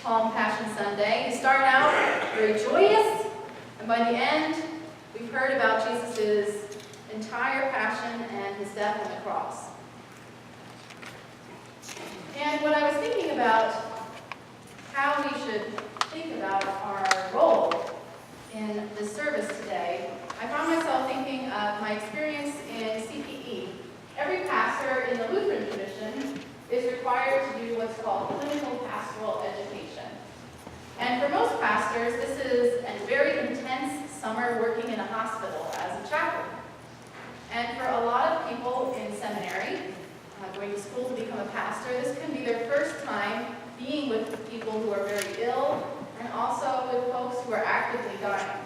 Palm Passion Sunday. We start out very joyous, and by the end, we've heard about Jesus' entire passion and his death on the cross. And when I was thinking about how we should think about our role in this service today, I found myself thinking of my experience in CPE. Every pastor in the Lutheran tradition is required to do what's called clinical pastoral education. And for most pastors, this is a very intense summer working in a hospital as a chaplain. And for a lot of people in seminary, going to school to become a pastor, this can be their first time being with people who are very ill and also with folks who are actively dying.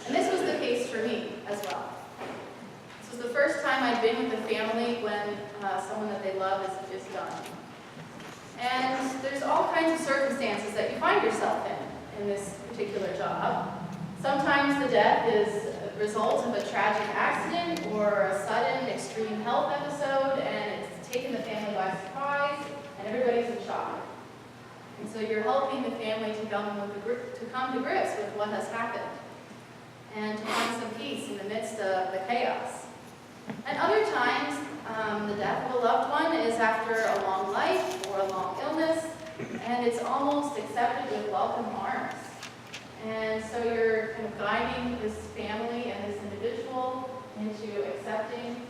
And this was the case for me as well. This was the first time I'd been with a family when someone that they love is done. And there's all kinds of circumstances that you find yourself in this particular job. Sometimes the death is a result of a tragic accident or a sudden extreme health episode, and it's taken the family by surprise, and everybody's in shock. And so you're helping the family to come to grips with what has happened and to find some peace in the midst of the chaos. And other times, the death of a loved one is after a long life or a long illness, and it's almost accepted with welcome arms. And so you're kind of guiding this family and this individual into accepting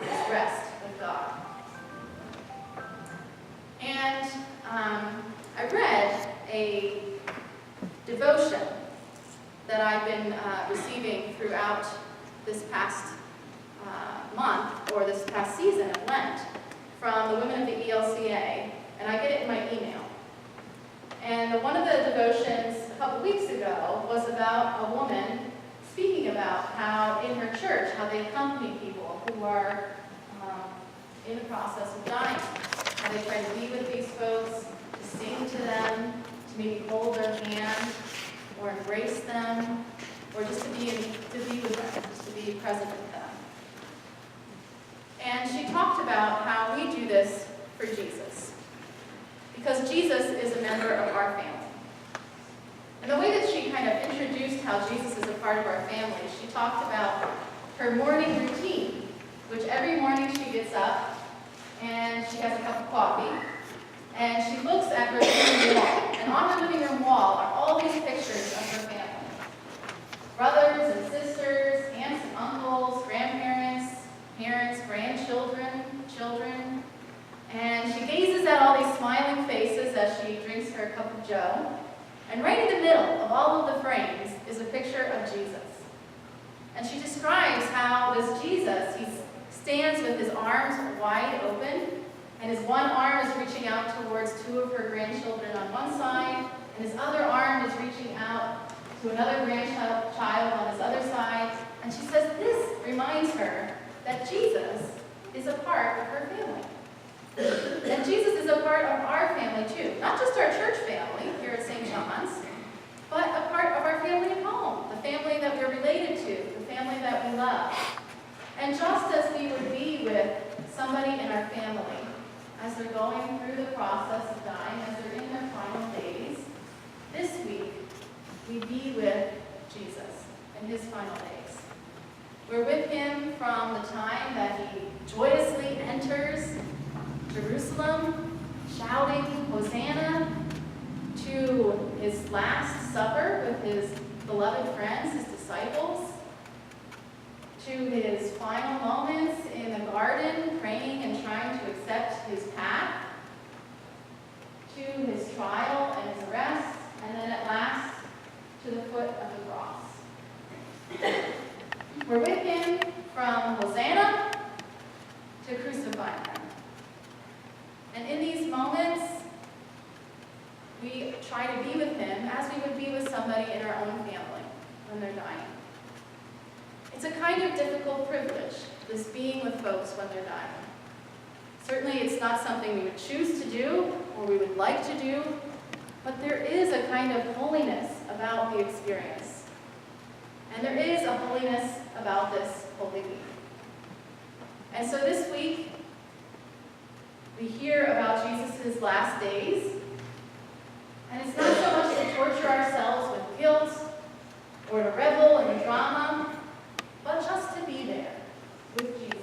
this rest with God. And I read a devotion that I've been receiving throughout this past month, or this past season of Lent, from the women of the ELCA, and I get it in my email. And one of the devotions a couple weeks ago was about a woman speaking about how in her church, how they accompany people who are in the process of dying, how they try to be with these folks, to sing to them, to maybe hold their hand, or embrace them, or just to be with them, just to be present with them. And she talked about how we do this for Jesus, because Jesus is a member of our family. And the way that she kind of introduced how Jesus is a part of our family, she talked about her morning routine, which every morning she gets up and she has a cup of coffee, and she looks at her living room wall. And on her living room wall are all these pictures of her family. Brothers and sisters, aunts and uncles, grandparents, parents, grandchildren, children. And she gazes at all these smiling faces as she drinks her cup of joe. And right in the middle of all of the frames is a picture of Jesus. And she describes how this Jesus, he stands with his arms wide open, and his one arm is reaching out towards two of her grandchildren on one side, and his other arm is reaching out to another grandchild on his other side. And she says this reminds her that Jesus is a part of her family. And Jesus is a part of our family too. Not just our church family here at St. John's, but a part of our family at home, the family that we're related to, the family that we love. And just as we would be with somebody in our family as they're going through the process of dying, as they're in their final days, this week we be with Jesus in his final days. We're with him from the time that he joyously enters Jerusalem, shouting Hosanna, to his last supper with his beloved friends, his disciples, to his final moments in the garden, praying and trying to accept his path, to his trial and his arrest, and then at last to the foot of the cross. We're with him from Hosanna to crucifying him. And in these moments, we try to be with him as we would be with somebody in our own family when they're dying. It's a kind of difficult privilege, this being with folks when they're dying. Certainly it's not something we would choose to do or we would like to do, but there is a kind of holiness about the experience. And there is a holiness about this Holy Week. And so this week, we hear about Jesus' last days, And it's not so much to torture ourselves with guilt or to revel in the drama, but just to be there with Jesus.